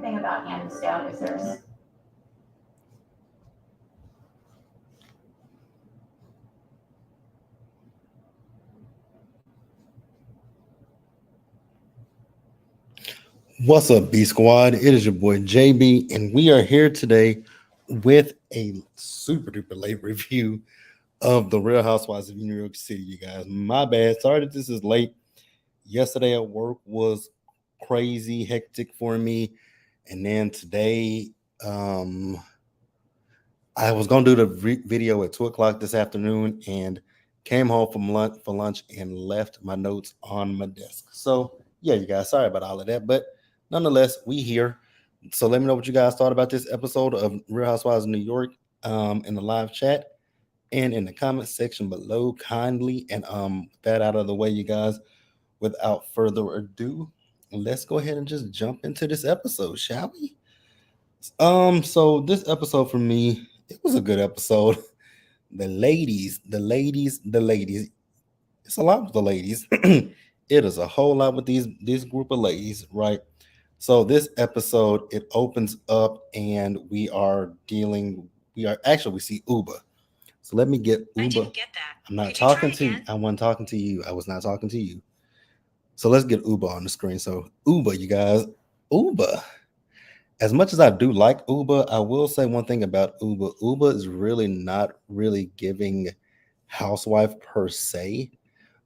thing about hands down is there's What's up, B Squad? It is your boy JB, and we are here today with a super duper late review of the Real Housewives of New York City. You guys, my bad. Sorry that this is late. Yesterday at work was crazy hectic for me, and then today, I was gonna do the video at 2 o'clock this afternoon, and came home from lunch and left my notes on my desk. So yeah, you guys, sorry about all of that, but nonetheless, we here. So let me know what you guys thought about this episode of Real Housewives of New York in the live chat and in the comment section below kindly. And with that out of the way, you guys, without further ado, let's go ahead and just jump into this episode, shall we? So this episode for me, it was a good episode. The ladies. It's a lot with the ladies. It is a whole lot with these group of ladies, right? So this episode it opens up and we see Uba. So let me get Uba. I didn't get that. I'm not talking to you. I wasn't talking to you. I was not talking to you. So let's get Uba on the screen. So Uba, you guys, Uba. As much as I do like Uba, I will say one thing about Uba. Uba is really not really giving housewife per se,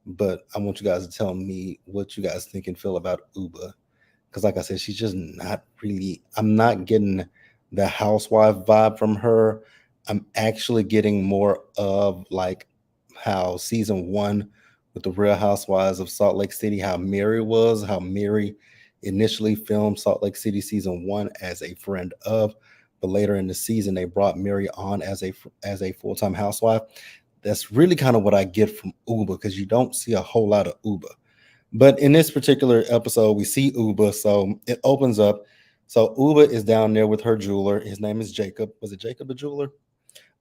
but I want you guys to tell me what you guys think and feel about Uba. Because like I said, she's just not really, I'm not getting the housewife vibe from her. I'm actually getting more of like how season one with the Real Housewives of Salt Lake City, how Mary initially filmed Salt Lake City season one as a friend of, but later in the season they brought Mary on as a full-time housewife. That's really kind of what I get from Uba because you don't see a whole lot of Uba. But in this particular episode, we see Uba. So it opens up. So Uba is down there with her jeweler. His name is Jacob. Was it Jacob the jeweler?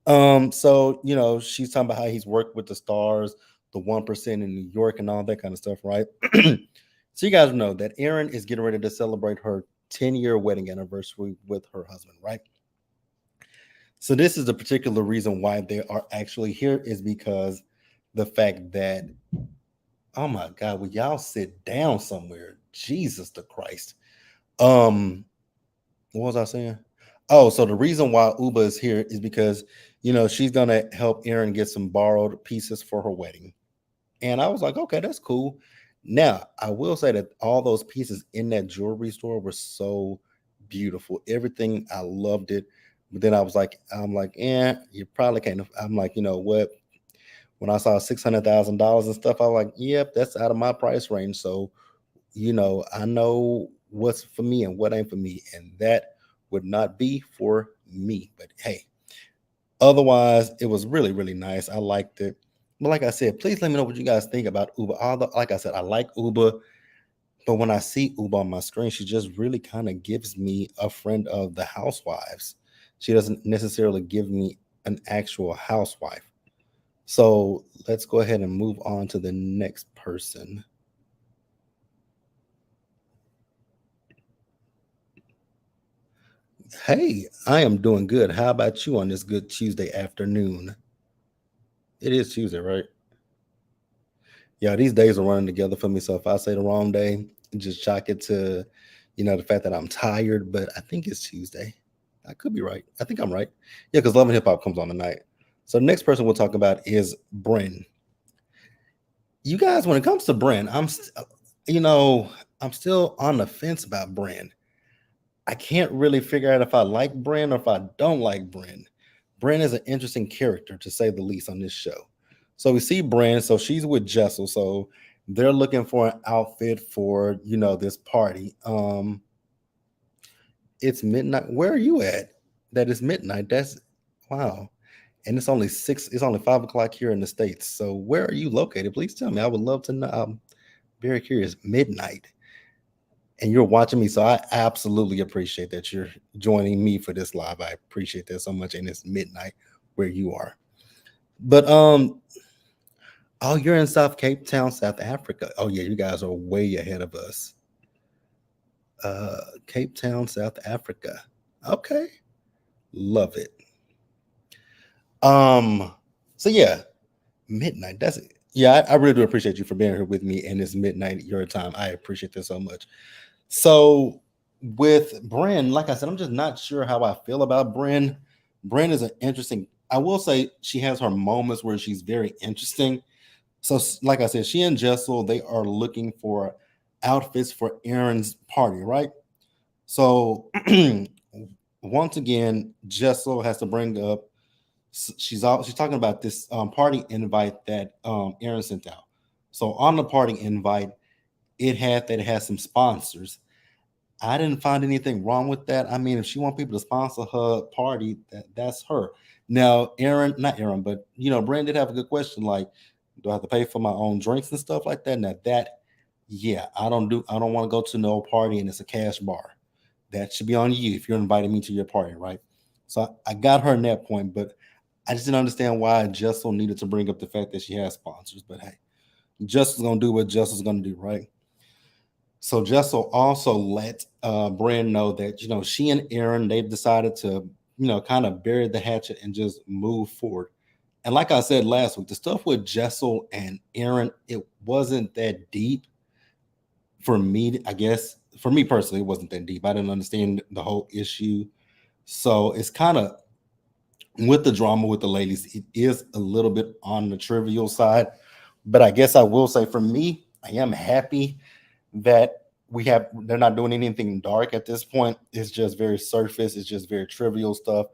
So she's talking about how he's worked with the stars, the 1% in New York, and all that kind of stuff, right? So you guys know that Erin is getting ready to celebrate her 10-year wedding anniversary with her husband, right? So this is the particular reason why they are actually here is because the fact that, oh my God, will y'all sit down somewhere? Jesus the Christ. What was I saying? Oh, so the reason why Uba is here is because, she's going to help Erin get some borrowed pieces for her wedding. And I was like, okay, that's cool. Now, I will say that all those pieces in that jewelry store were so beautiful. Everything, I loved it. But then I'm like, you probably can't. I'm like, you know what? When I saw $600,000 and stuff, I was like, yep, that's out of my price range. So, I know what's for me and what ain't for me. And that would not be for me. But hey, otherwise, it was really, really nice. I liked it. But like I said, please let me know what you guys think about Uba. Although, like I said, I like Uba, but when I see Uba on my screen, she just really kind of gives me a friend of the housewives. She doesn't necessarily give me an actual housewife. So let's go ahead and move on to the next person. Hey, I am doing good. How about you on this good Tuesday afternoon? It is Tuesday, right? Yeah, these days are running together for me. So if I say the wrong day, just chalk it to, the fact that I'm tired. But I think it's Tuesday. I could be right. I think I'm right. Yeah, because Love and Hip Hop comes on tonight. So the next person we'll talk about is Bryn. You guys, when it comes to Bryn, I'm still on the fence about Bryn. I can't really figure out if I like Bryn or if I don't like Bryn. Bryn is an interesting character, to say the least, on this show. So we see Bryn. So she's with Jessel. So they're looking for an outfit for, this party. It's midnight. Where are you at? That is midnight. That's wow. And it's only 5 o'clock here in the States. So where are you located? Please tell me. I would love to know. I'm very curious. Midnight. And you're watching me. So I absolutely appreciate that you're joining me for this live. I appreciate that so much. And it's midnight where you are. But oh, you're in South Cape Town, South Africa. Oh yeah, you guys are way ahead of us. Cape Town, South Africa. Okay, love it. Um, so yeah, midnight. That's it. Yeah, I really do appreciate you for being here with me, and it's midnight your time. I appreciate this so much. So with Bryn, like I said, I'm just not sure how I feel about Bryn. Bryn is an interesting. I will say she has her moments where she's very interesting. So, like I said, she and Jessel, they are looking for outfits for Aaron's party, right? So once again, Jessel has to bring up. She's talking about this party invite that Aaron sent out. So on the party invite, it has some sponsors. I didn't find anything wrong with that. I mean, if she wants people to sponsor her party, that's her. Now, Aaron, not Aaron, but Brand did have a good question. Like, do I have to pay for my own drinks and stuff like that? Now that, yeah, I don't want to go to no party and it's a cash bar. That should be on you if you're inviting me to your party, right? So I got her in that point, but I just didn't understand why Jessel needed to bring up the fact that she has sponsors. But hey, Jessel's gonna do what Jessel's gonna do, right? So Jessel also let Brand know that she and Aaron they've decided to kind of bury the hatchet and just move forward. And like I said last week, the stuff with Jessel and Aaron it wasn't that deep for me. I guess for me personally, it wasn't that deep. I didn't understand the whole issue, so it's kind of with the drama with the ladies. It is a little bit on the trivial side, but I guess I will say for me, I am happy that they're not doing anything dark at this point. It's just very surface, it's just very trivial stuff.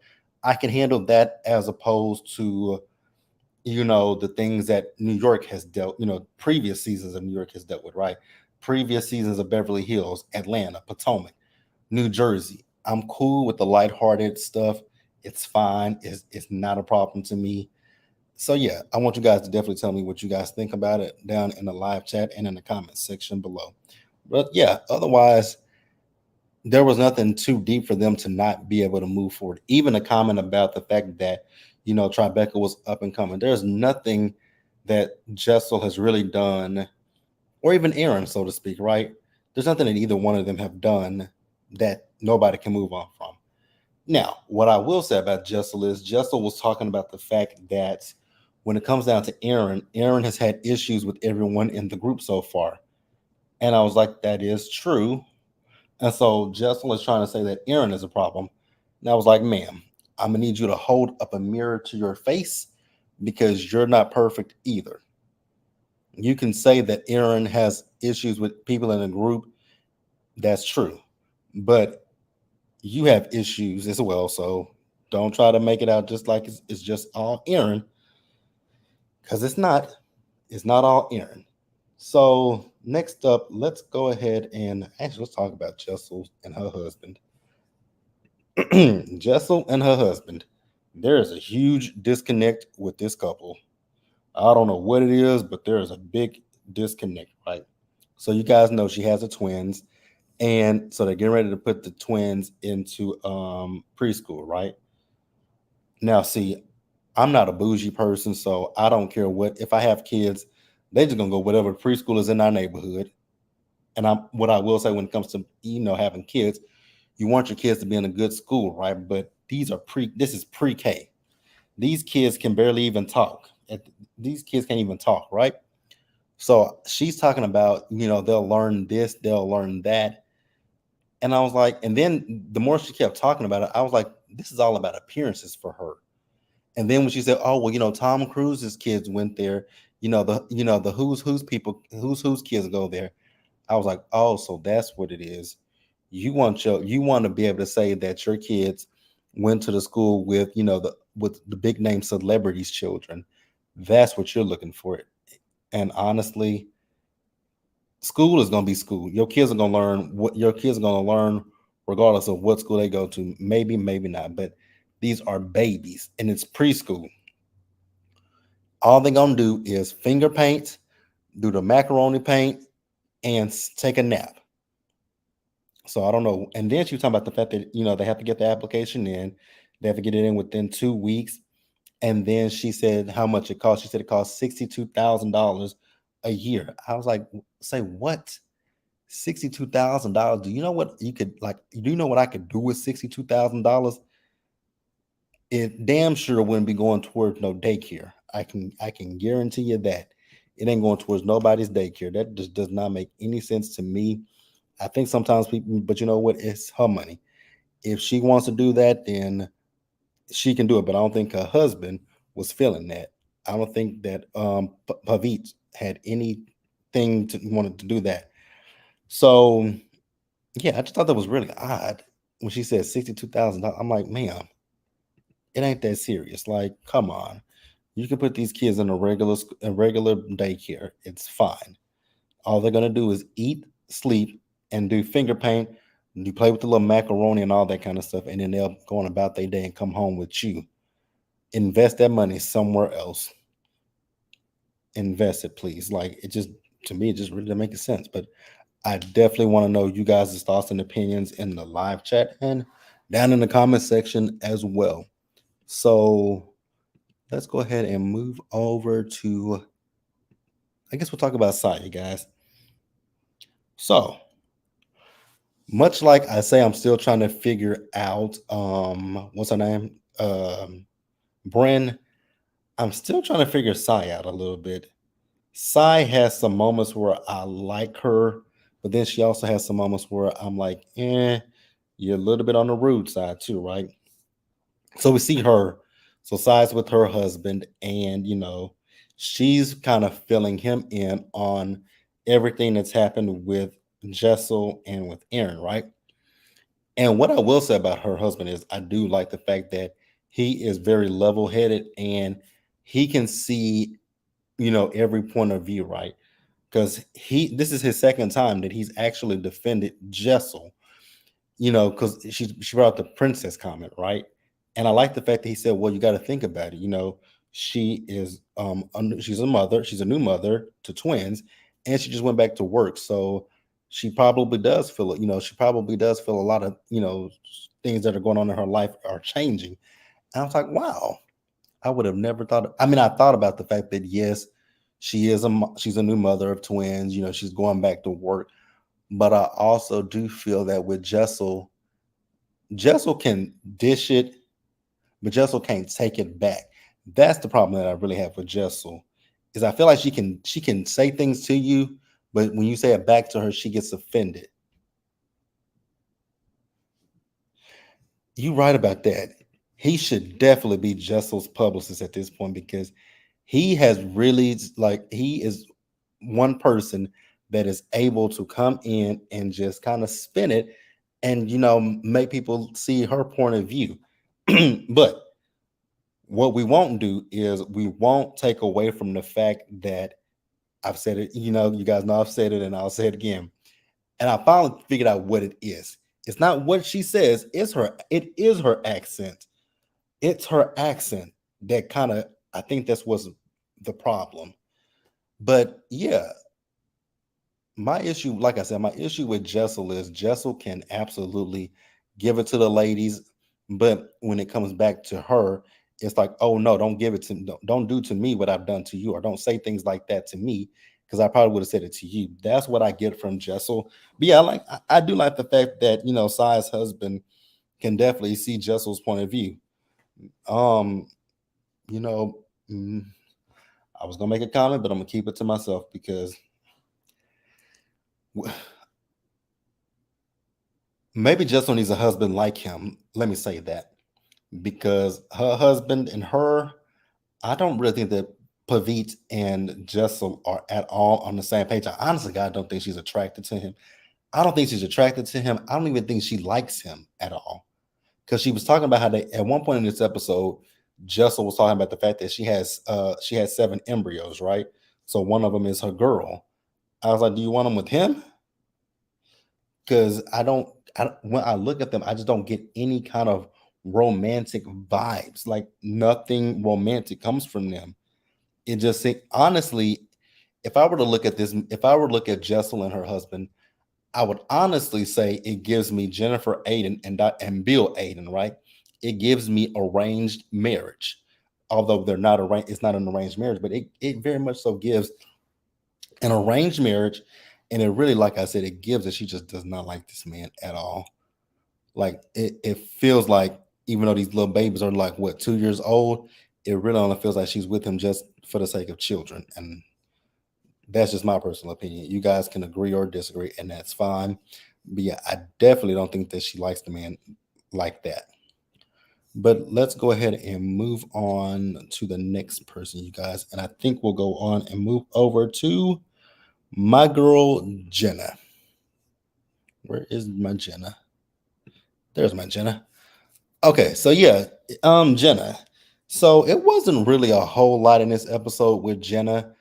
I can handle that as opposed to the things that New York has dealt, previous seasons of New York has dealt with, right? Previous seasons of Beverly Hills, Atlanta, Potomac, New Jersey. I'm cool with the lighthearted stuff. It's fine. It's not a problem to me. So yeah, I want you guys to definitely tell me what you guys think about it down in the live chat and in the comment section below. But yeah, otherwise, there was nothing too deep for them to not be able to move forward. Even a comment about the fact that, Tribeca was up and coming. There's nothing that Jessel has really done, or even Aaron, so to speak, right? There's nothing that either one of them have done that nobody can move on from. Now, what I will say about Jessel is Jessel was talking about the fact that when it comes down to Aaron, Aaron has had issues with everyone in the group so far. And I was like, that is true. And so Jessel is trying to say that Aaron is a problem. And I was like, ma'am, I'm going to need you to hold up a mirror to your face because you're not perfect either. You can say that Aaron has issues with people in a group. That's true. But you have issues as well. So don't try to make it out just like it's just all Aaron because it's not. It's not all Aaron. So next up, let's go ahead and actually let's talk about Jessel and her husband. Jessel and her husband. There is a huge disconnect with this couple. I don't know what it is, but there is a big disconnect, right? So you guys know she has a twins, and so they're getting ready to put the twins into preschool, right? Now, see, I'm not a bougie person, so I don't care what if I have kids, they just gonna go whatever preschool is in our neighborhood. And what I will say when it comes to having kids, you want your kids to be in a good school, right? But this is pre-K. These kids can barely even talk. These kids can't even talk, right? So she's talking about, they'll learn this, they'll learn that. And I was like, and then the more she kept talking about it, I was like, this is all about appearances for her. And then when she said, "Oh well, Tom Cruise's kids went there," the who's kids go there. I was like, "Oh, so that's what it is. You want to be able to say that your kids went to the school with with the big name celebrities' children. That's what you're looking for." And honestly, school is gonna be school. Your kids are gonna learn what your kids are gonna learn, regardless of what school they go to. Maybe, maybe not, but these are babies, and it's preschool. All they're gonna do is finger paint, do the macaroni paint, and take a nap. So I don't know. And then she was talking about the fact that they have to get the application in, they have to get it in within 2 weeks. And then she said how much it costs. She said it costs $62,000 a year. I was like, say what? $62,000. Do you know what you could like? Do you know what I could do with $62,000? It damn sure wouldn't be going towards no daycare. I can guarantee you that it ain't going towards nobody's daycare. That just does not make any sense to me. I think sometimes people, but you know what? It's her money. If she wants to do that, then she can do it. But I don't think her husband was feeling that. I don't think that Pavit had anything to wanted to do that. So yeah, I just thought that was really odd when she said $62,000. I'm like, ma'am, it ain't that serious. Like, come on. You can put these kids in a regular daycare. It's fine. All they're gonna do is eat, sleep, and do finger paint. You play with the little macaroni and all that kind of stuff, and then they'll go on about their day and come home with you. Invest that money somewhere else. Invest it, please. Like it just to me, it just really doesn't make sense. But I definitely want to know you guys' thoughts and opinions in the live chat and down in the comment section as well. So let's go ahead and move over to, I guess we'll talk about Saya, guys. So much like I say, I'm still trying to figure out what's her name? Bryn. I'm still trying to figure Sai out a little bit. Sai has some moments where I like her, but then she also has some moments where I'm like, you're a little bit on the rude side too, right? So we see her. So Sai's with her husband, and she's kind of filling him in on everything that's happened with Jessel and with Aaron, right? And what I will say about her husband is I do like the fact that he is very level-headed and he can see, every point of view, right? Because this is his second time that he's actually defended Jessel, because she brought up the princess comment, right? And I like the fact that he said, well, you got to think about it. She is she's a mother, she's a new mother to twins, and she just went back to work. So she probably does feel it, she probably does feel a lot of, things that are going on in her life are changing. And I was like, wow, I would have never thought. I mean, I thought about the fact that yes, she's a new mother of twins. She's going back to work, but I also do feel that with Jessel can dish it, but Jessel can't take it back. That's the problem that I really have with Jessel, is I feel like she can say things to you, but when you say it back to her, she gets offended. You right about that. He should definitely be Jessel's publicist at this point because he has really he is one person that is able to come in and just kind of spin it and make people see her point of view. But what we won't do is we won't take away from the fact that I've said it, you guys know I've said it and I'll say it again. And I finally figured out what it is. It's not what she says, it is her accent. It's her accent that kind of, I think that's what's the problem. But yeah, my issue, like I said, my issue with Jessel is Jessel can absolutely give it to the ladies, but when it comes back to her, it's like, oh no, don't give it to me, don't do to me what I've done to you, or don't say things like that to me because I probably would have said it to you. That's what I get from Jessel. But yeah, I do like the fact that Sai's husband can definitely see Jessel's point of view. Um, you know, mm, I was gonna make a comment, but I'm gonna keep it to myself because maybe Jessel needs a husband like him. Let me say that because her husband and her, I don't really think that Pavit and Jessel are at all on the same page. I honestly, God, don't think she's attracted to him. I don't think she's attracted to him. I don't even think she likes him at all. Because she was talking about how they at one point in this episode, Jessel was talking about the fact that she has 7 embryos, right? So one of them is her girl. I was like, do you want them with him? Because when I look at them, I just don't get any kind of romantic vibes. Like nothing romantic comes from them. It just honestly, if I were to look at this, if I were to look at Jessel and her husband, I would honestly say it gives me Jennifer Aiden and Bill Aiden, right? It gives me arranged marriage. Although they're not arranged, it's not an arranged marriage, but it very much so gives an arranged marriage. And it really, like I said, it gives that she just does not like this man at all. Like it feels like even though these little babies are like what 2 years old, it really only feels like she's with him just for the sake of children. And that's just my personal opinion. You guys can agree or disagree, and that's fine. But yeah, I definitely don't think that she likes the man like that. But let's go ahead and move on to the next person, you guys. And I think we'll go on and move over to my girl Jenna. Where is my Jenna? There's my Jenna. Okay, so yeah, Jenna. So it wasn't really a whole lot in this episode with Jenna,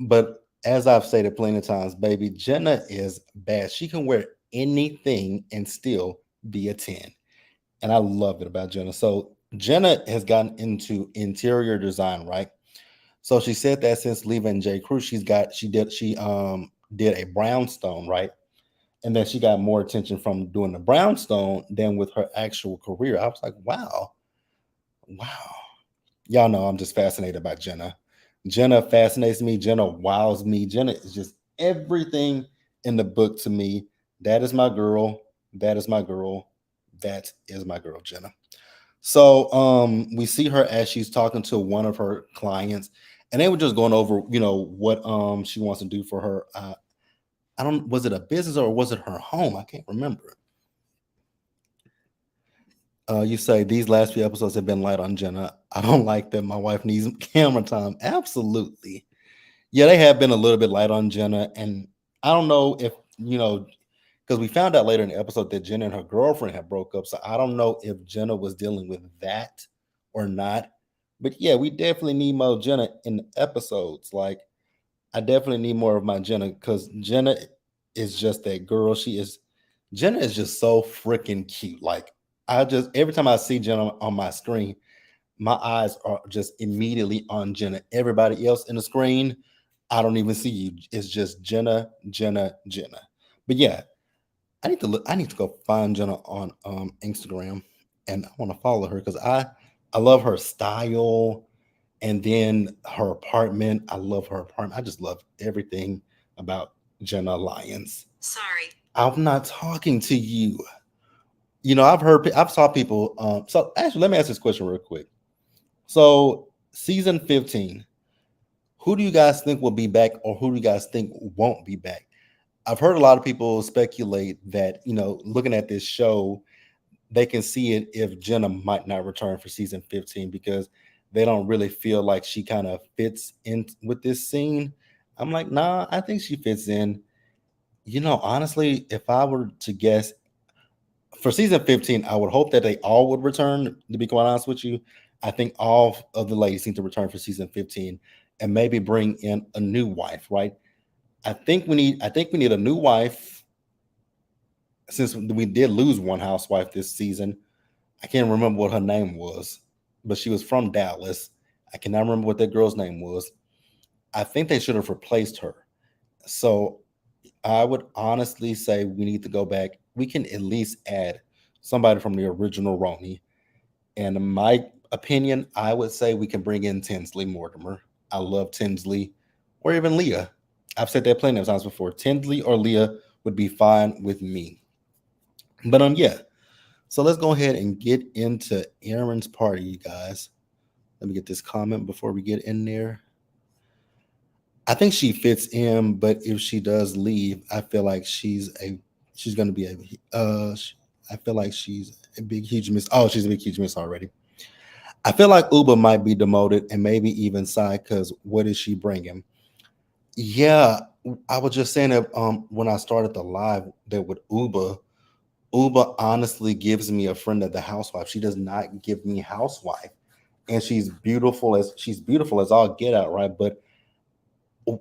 but as I've stated plenty of times, baby, Jenna is bad. She can wear anything and still be a 10. And I love it about Jenna. So Jenna has gotten into interior design, right? So she said that since leaving J. Crew, she did a brownstone, right? And then she got more attention from doing the brownstone than with her actual career. I was like, wow, wow. Y'all know I'm just fascinated by Jenna. Jenna fascinates me. Jenna wows me. Jenna is just everything in the book to me. That is my girl. That is my girl. That is my girl, Jenna. So we see her as she's talking to one of her clients, and they were just going over, what she wants to do for her. I don't was it a business or was it her home? I can't remember. You say these last few episodes have been light on Jenna. I don't like that. My wife needs camera time. Absolutely. Yeah, they have been a little bit light on Jenna. And I don't know if, because we found out later in the episode that Jenna and her girlfriend had broke up. So I don't know if Jenna was dealing with that or not. But yeah, we definitely need more Jenna in the episodes. Like, I definitely need more of my Jenna because Jenna is just that girl. Jenna is just so freaking cute. Like, every time I see Jenna on my screen, my eyes are just immediately on Jenna. Everybody else in the screen, I don't even see you. It's just Jenna, Jenna, Jenna. But yeah, I need to look. I need to go find Jenna on Instagram, and I want to follow her because I love her style, and then her apartment. I love her apartment. I just love everything about Jenna Lyons. Sorry, I'm not talking to you. I've saw people. So actually, let me ask this question real quick. So season 15, who do you guys think will be back, or who do you guys think won't be back? I've heard a lot of people speculate that, looking at this show, they can see it if Jenna might not return for season 15 because they don't really feel like she kind of fits in with this scene. I'm like, nah, I think she fits in. Honestly, if I were to guess for season 15, I would hope that they all would return, to be quite honest with you. I think all of the ladies need to return for season 15 and maybe bring in a new wife, right? I think we need a new wife since we did lose one housewife this season. I can't remember what her name was, but she was from Dallas. I cannot remember what that girl's name was. I think they should have replaced her. So I would honestly say we need to go back. We can at least add somebody from the original Roni. And in my opinion, I would say we can bring in Tinsley Mortimer. I love Tinsley, or even Leah. I've said that plenty of times before. Tinsley or Leah would be fine with me. But yeah. So let's go ahead and get into Aaron's party, you guys. Let me get this comment before we get in there. I think she fits in, but if she does leave, I feel like she's going to be I feel like she's a big huge miss. Oh, she's a big huge miss already. I feel like Uba might be demoted and maybe even Sai because what is she bringing? Yeah, I was just saying that when I started the live that with Uba honestly gives me a friend of the housewife. She does not give me housewife, and she's beautiful as all get out, right? But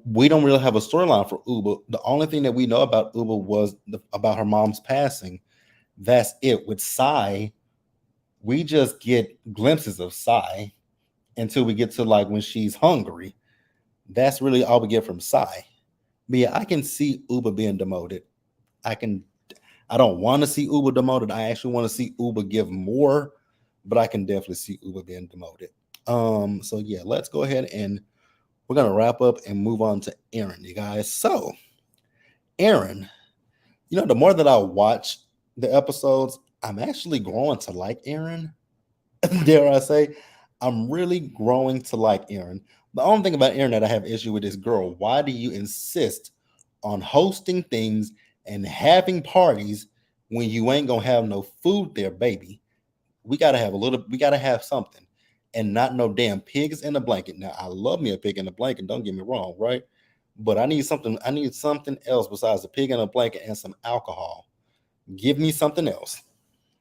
we don't really have a storyline for Uba. The only thing that we know about Uba was about her mom's passing. That's it. With Sai, we just get glimpses of Sai until we get to like when she's hungry. That's really all we get from Sai. But yeah, I can see Uba being demoted. I can. I don't want to see Uba demoted. I actually want to see Uba give more, but I can definitely see Uba being demoted. So yeah, let's go ahead and we're gonna wrap up and move on to Aaron, you guys. So Aaron, the more that I watch the episodes, I'm actually growing to like Aaron. Dare I say, I'm really growing to like Aaron. The only thing about Aaron that I have issue with is, girl, why do you insist on hosting things and having parties when you ain't gonna have no food there, baby? We gotta have something. And not no damn pigs in a blanket. Now I love me a pig in a blanket, don't get me wrong, right? But I need something else besides a pig in a blanket and some alcohol. Give me something else.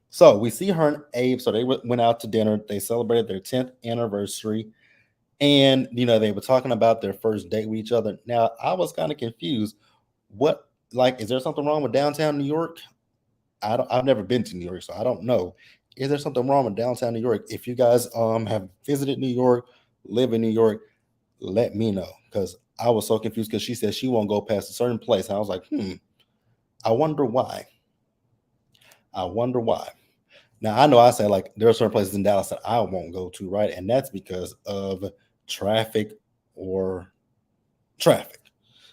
So we see her and Abe. So they went out to dinner. They celebrated their 10th anniversary. And, they were talking about their first date with each other. Now, I was kind of confused. What, like, is there something wrong with downtown New York? I've never been to New York, so I don't know. Is there something wrong with downtown New York? If you guys have visited New York, live in New York, let me know. Because I was so confused because she said she won't go past a certain place. And I was like, I wonder why. I wonder why. Now I know I say like there are certain places in Dallas that I won't go to, right? And that's because of traffic or traffic.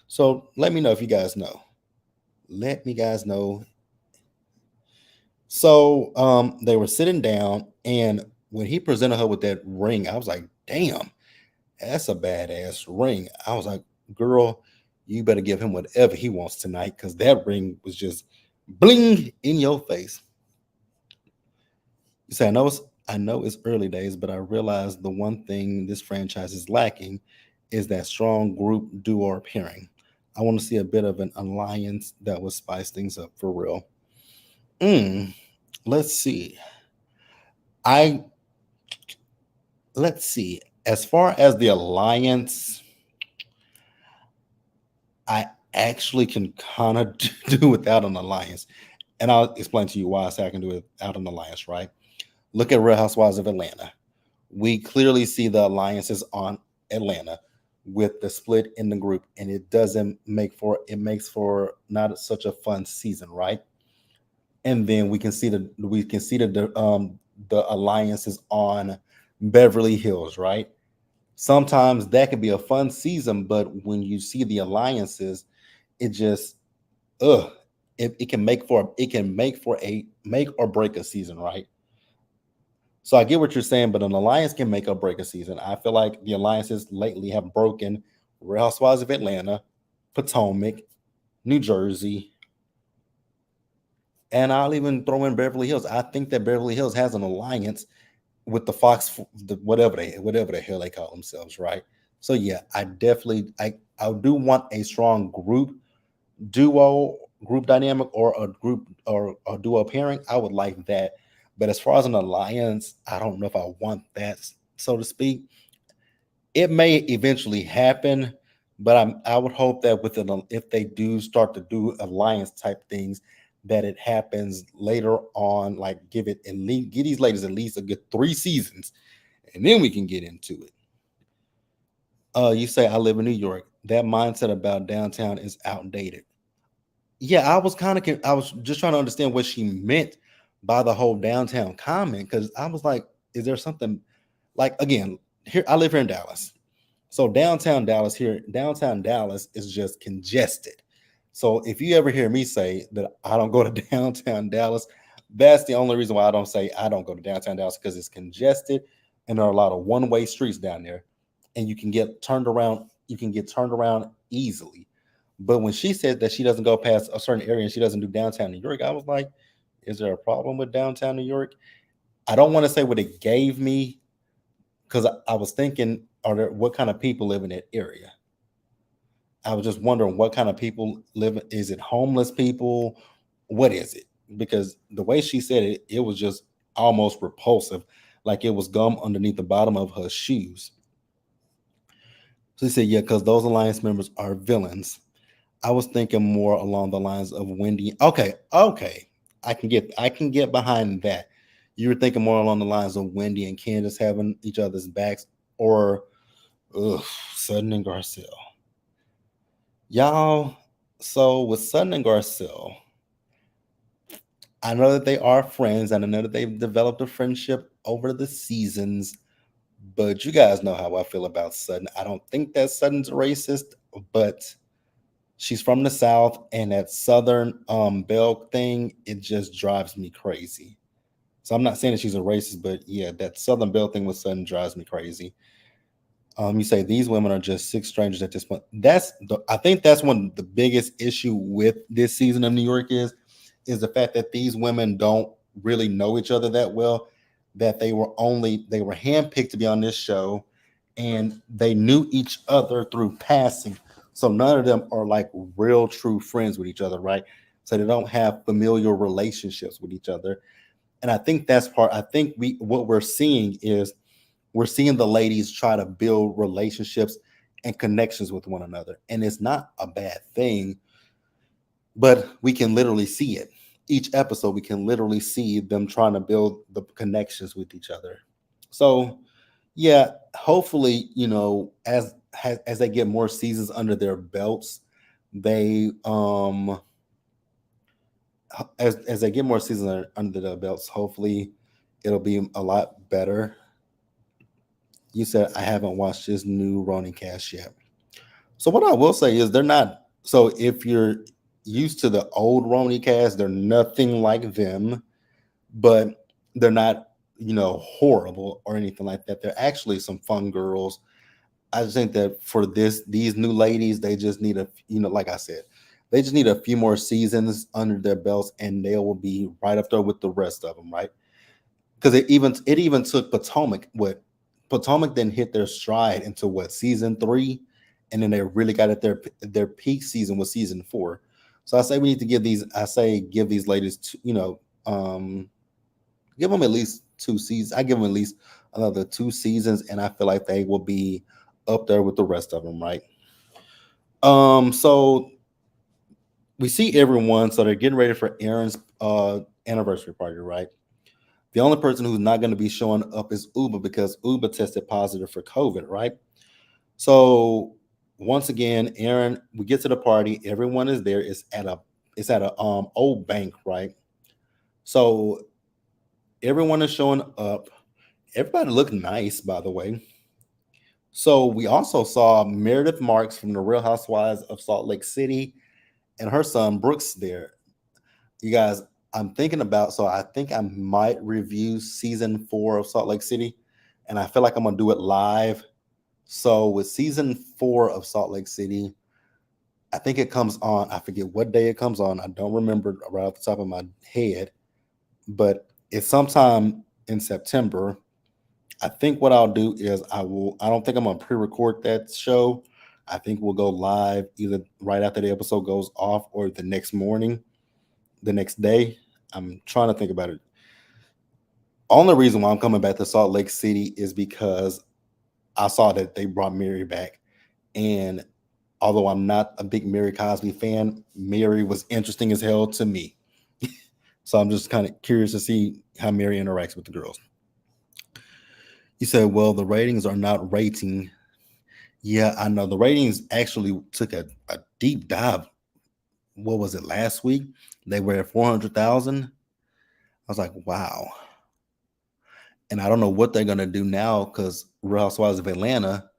So let me know if you guys know. Let me guys know. So they were sitting down, and when he presented her with that ring, I was like, damn, that's a badass ring. I was like, girl, you better give him whatever he wants tonight, because that ring was just bling in your face. You say, I know it's early days, but I realize the one thing this franchise is lacking is that strong group duo pairing. I want to see a bit of an alliance that would spice things up for real. Mm, let's see. I let's see. As far as the alliance, I actually can kind of do without an alliance. And I'll explain to you why I say I can do it without an alliance, right? Look at Real Housewives of Atlanta. We clearly see the alliances on Atlanta with the split in the group, and it makes for not such a fun season, right? And then we can see the alliances on Beverly Hills, right? Sometimes that could be a fun season, but when you see the alliances, it just ugh, it can make for a make or break a season, right? So I get what you're saying, but an alliance can make or break a season. I feel like the alliances lately have broken Real Housewives of Atlanta, Potomac, New Jersey, and I'll even throw in Beverly Hills. I think that Beverly Hills has an alliance with the whatever the hell they call themselves, right? So yeah, I do want a strong duo group dynamic, or a group or a duo pairing. I would like that. But as far as an alliance, I don't know if I want that, so to speak. It may eventually happen, but I would hope that if they do start to do alliance type things, that it happens later on. Like give these ladies at least a good 3 seasons, and then we can get into it. You say I live in New York. That mindset about downtown is outdated. Yeah, I was just trying to understand what she meant by the whole downtown comment, because I was like, is there something, like, again, here I live here in Dallas. So downtown Dallas is just congested. So if you ever hear me say that I don't go to downtown Dallas, that's the only reason why I don't say I don't go to downtown Dallas, because it's congested and there are a lot of one-way streets down there, and you can get turned around easily. But when she said that she doesn't go past a certain area and she doesn't do downtown New York, I was like, is there a problem with downtown New York? I don't want to say what it gave me, because I was thinking, what kind of people live in that area? I was just wondering what kind of people live. Is it homeless people? What is it? Because the way she said it, it was just almost repulsive, like it was gum underneath the bottom of her shoes. So he said, yeah, because those alliance members are villains. I was thinking more along the lines of Wendy. Okay, okay. I can get behind that. You were thinking more along the lines of Wendy and Candace having each other's backs, or ugh, Sutton and Garcelle. Y'all, so with Sutton and Garcelle, I know that they are friends, and I know that they've developed a friendship over the seasons, but you guys know how I feel about Sutton. I don't think that Sutton's racist, but She's from the South, and that Southern belle thing, it just drives me crazy. So I'm not saying that she's a racist, but yeah, that Southern belle thing with Southern drives me crazy. You say these women are just six strangers at this point. I think that's one of the biggest issue with this season of New York is the fact that these women don't really know each other that well. That they were handpicked to be on this show, and they knew each other through passing. So none of them are like real true friends with each other, right? So they don't have familial relationships with each other. And I think that's part. I think we what we're seeing is we're seeing the ladies try to build relationships and connections with one another. And it's not a bad thing, but we can literally see it. Each episode, we can literally see them trying to build the connections with each other. So, yeah, hopefully, as they get more seasons under their belts, they as they get more seasons under their belts, hopefully it'll be a lot better. You said I haven't watched this new Ronin cast yet. So what I will say is they're not. So if you're used to the old Roni cast, they're nothing like them, but they're not, horrible or anything like that. They're actually some fun girls. I just think that for these new ladies, they just need like I said, they just need a few more seasons under their belts, and they will be right up there with the rest of them, right? Because it even took Potomac. What Potomac then hit their stride into what season 3, and then they really got at their peak season was season 4. So I say we need to give these. I say give these ladies, give them at least 2 seasons. I give them at least another 2 seasons, and I feel like they will be up there with the rest of them, right? So we see everyone. So they're getting ready for Aaron's anniversary party, right? The only person who's not going to be showing up is Uber because Uber tested positive for COVID, right? So once again, Aaron, we get to the party. Everyone is there. It's at a old bank, right? So everyone is showing up. Everybody looked nice, by the way. So we also saw Meredith Marks from the Real Housewives of Salt Lake City and her son Brooks there. You guys, I'm thinking about, so I think I might review season 4 of Salt Lake City, and I feel like I'm gonna do it live. So with season 4 of Salt Lake City, I think it comes on. I forget what day it comes on. I don't remember right off the top of my head, but it's sometime in September. I think what I'll do is I don't think I'm gonna pre-record that show. I think we'll go live either right after the episode goes off or the next morning, the next day. I'm trying to think about it. Only reason why I'm coming back to Salt Lake City is because I saw that they brought Mary back. And although I'm not a big Mary Cosby fan, Mary was interesting as hell to me. So I'm just kind of curious to see how Mary interacts with the girls. You said, well, the ratings are not rating. Yeah, I know. The ratings actually took a deep dive. What was it last week? They were at 400,000. I was like, wow. And I don't know what they're going to do now because Real Housewives of Atlanta,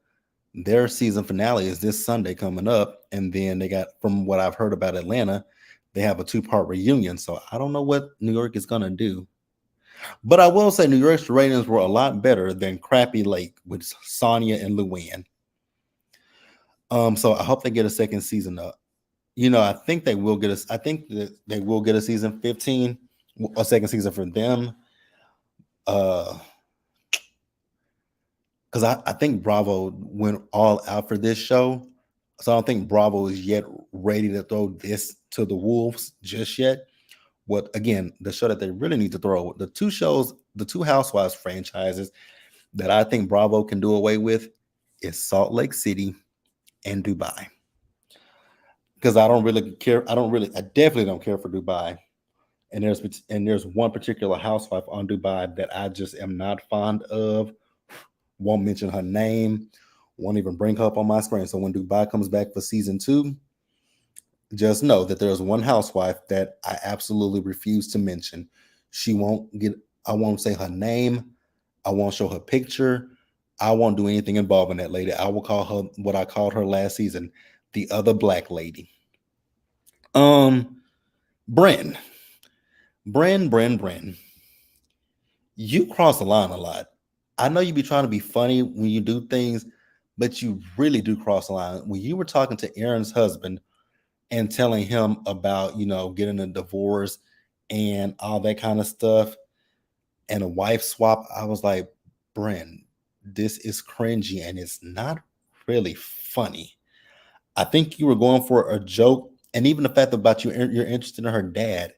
their season finale is this Sunday coming up. And then they got, from what I've heard about Atlanta, they have a 2-part reunion. So I don't know what New York is going to do. But I will say New York's ratings were a lot better than Crappy Lake with Sonia and Luann. So I hope they get a second season up. I think they will get us. I think that they will get a season 15, a second season for them. Because I think Bravo went all out for this show. So I don't think Bravo is yet ready to throw this to the wolves just yet. What again, the show that they really need to throw, the two shows, the two Housewives franchises that I think Bravo can do away with is Salt Lake City and Dubai. Because I don't really care. I definitely don't care for Dubai. And there's one particular housewife on Dubai that I just am not fond of. Won't mention her name. Won't even bring her up on my screen. So when Dubai comes back for season 2, just know that there's one housewife that I absolutely refuse to mention. She won't get. I won't say her name. I won't show her picture. I won't do anything involving that lady. I will call her what I called her last season, the other black lady. Um, Bren, Bren, you cross the line a lot. I know you be trying to be funny when you do things, but you really do cross the line. When you were talking to Aaron's husband and telling him about, getting a divorce and all that kind of stuff and a wife swap, I was like, Bren, this is cringy and it's not really funny. I think you were going for a joke, and even the fact about you're interested in her dad.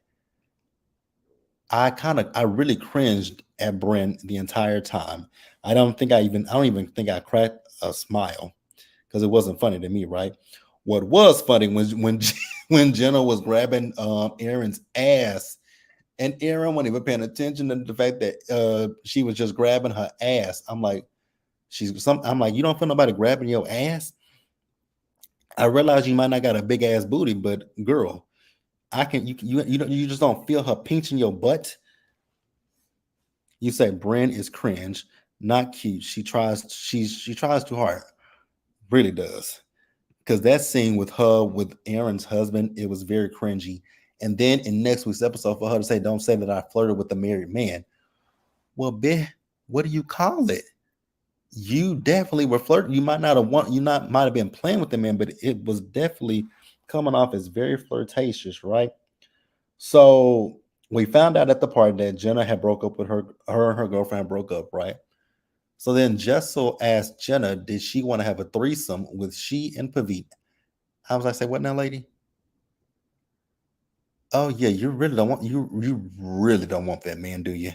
I really cringed at Bren the entire time. I don't even think I cracked a smile because it wasn't funny to me, right? What was funny was when Jenna was grabbing Aaron's ass, and Aaron wasn't even paying attention to the fact that she was just grabbing her ass. I'm like, you don't feel nobody grabbing your ass. I realize you might not got a big ass booty, but girl, you just don't feel her pinching your butt. You say Bren is cringe, not cute. She tries too hard. Really does. Because that scene with her with Aaron's husband, it was very cringy. And then in next week's episode, for her to say, "Don't say that I flirted with a married man." Well, bitch, what do you call it? You definitely were flirting. You might have been playing with the man, but it was definitely coming off as very flirtatious, right? So we found out at the party that Jenna had broke up with her and her girlfriend had broke up, right? So then Jessel asked Jenna, did she want to have a threesome with she and Pavit? I was like, say what now, lady? Oh yeah, you really don't want that man, do you?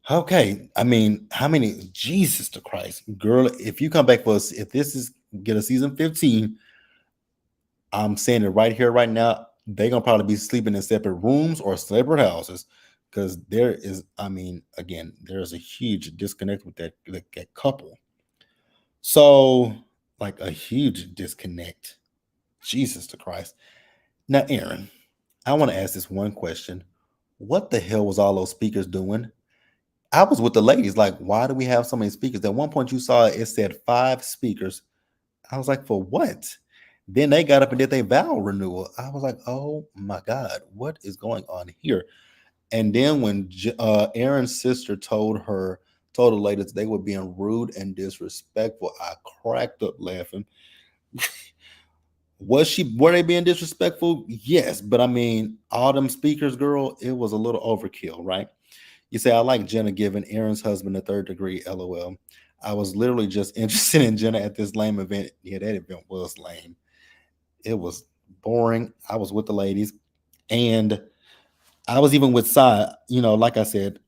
Okay. I mean, how many Jesus to Christ, girl? If you come back for us, if this is get a season 15, I'm saying it right here, right now. They're gonna probably be sleeping in separate rooms or separate houses because there is, I mean, again, there's a huge disconnect with that couple. So, like a huge disconnect. Jesus to Christ. Now, Aaron, I want to ask this one question. What the hell was all those speakers doing? I was with the ladies, like, why do we have so many speakers? At one point, you saw it said 5 speakers. I was like, for what? Then they got up and did their vow renewal. I was like, oh my God, what is going on here? And then when Aaron's sister told the ladies they were being rude and disrespectful, I cracked up laughing. Were they being disrespectful? Yes, but I mean, all them speakers, girl, it was a little overkill, right? You say I like Jenna giving Aaron's husband a third degree, LOL. I was literally just interested in Jenna at this lame event. Yeah, that event was lame. It was boring. I was with the ladies, and I was even with Sai. Like I said,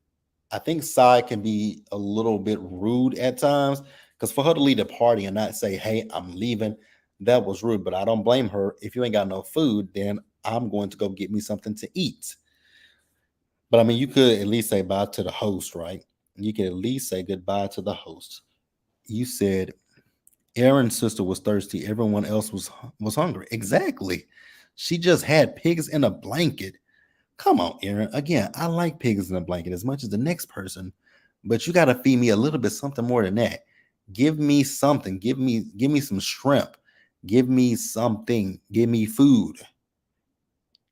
I think Sai can be a little bit rude at times because for her to leave the party and not say, "Hey, I'm leaving," that was rude. But I don't blame her. If you ain't got no food, then I'm going to go get me something to eat. But I mean, you could at least say bye to the host, right? You can at least say goodbye to the host. You said Aaron's sister was thirsty. Everyone else was hungry. Exactly. She just had pigs in a blanket. Come on, Aaron. Again, I like pigs in a blanket as much as the next person, but you got to feed me a little bit something more than that. Give me something. Give me some shrimp. Give me something. Give me food.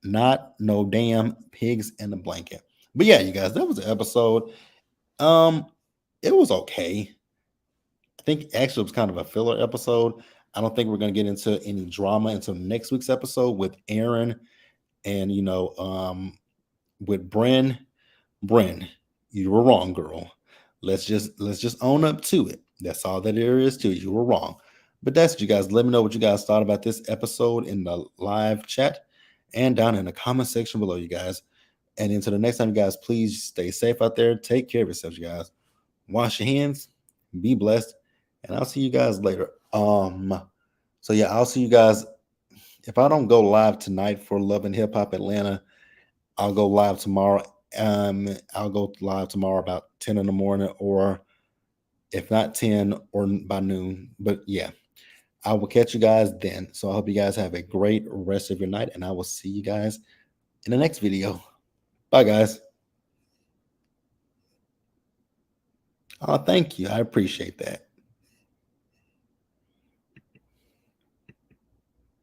Not no damn pigs in a blanket. But yeah, you guys, that was the episode. Um, it was okay. I think actually it was kind of a filler episode. I don't think we're gonna get into any drama until next week's episode with Aaron and with Bren, you were wrong, girl. Let's just own up to it. That's all that there is to it. You were wrong. But that's it, you guys. Let me know what you guys thought about this episode in the live chat and down in the comment section below, you guys. And until the next time, you guys, please stay safe out there. Take care of yourselves, you guys. Wash your hands, be blessed, and I'll see you guys later. So yeah, I'll see you guys. If I don't go live tonight for Love and Hip Hop Atlanta, I'll go live tomorrow. I'll go live tomorrow about 10 in the morning, or if not 10 or by noon. But yeah, I will catch you guys then. So I hope you guys have a great rest of your night, and I will see you guys in the next video. Bye, guys. Oh, thank you. I appreciate that.